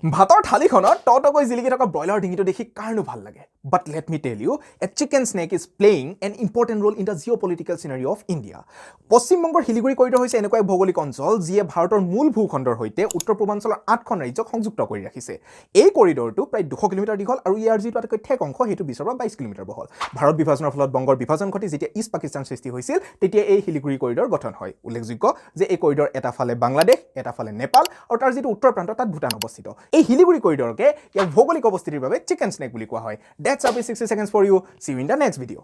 ভাতৰ থালিখনত টকটকৈ জিলিকি থকা ব্ৰইলাৰ ডিঙিটো দেখি কাৰণো ভাল লাগে বাট let me tell you a chicken's neck is playing an important role in the geopolitical scenario of India পশ্চিমবংগৰ শিলিগুৰি কৰিডৰ হৈছে এনেকুৱা এক ভৌগোলিক অঞ্চল যিয়ে ভাৰতৰ মূল ভূখণ্ডৰ সৈতে উত্তৰ পূৰ্বাঞ্চলৰ 8খন ৰাজ্যক সংযুক্ত কৰি ৰাখিছে এই কৰিডৰটো প্ৰায় 200 কিলোমিটাৰ দীঘল আৰু ইয়াৰ যিটো আটাইতকৈ ঠেক অংশ সেইটো 20 পৰা 22 কিলোমিটাৰ বহল ভাৰত বিভাজনৰ ফলত বংগৰ বিভাজন ঘটি যেতিয়া ইষ্ট পাকিস্তান সৃষ্টি হৈছিল তেতিয়া এই শিলিগুৰি কৰিডৰ গঠন হয় উল্লেখযোগ্য যে এই কৰিডৰ এটা ফালে বাংলাদেশ এটা ফালে নেপাল আৰু তাৰ যিটো উত্তৰ প্ৰান্ত তাত ভূটান অৱস্থিত এই শিলিগুৰি কৰিডৰকে ইয়াৰ ভৌগোলিক অৱস্থিতিৰ বাবে চিকেন স্নেক বুলি কোৱা হয় that's up 60 seconds for you see you in the next video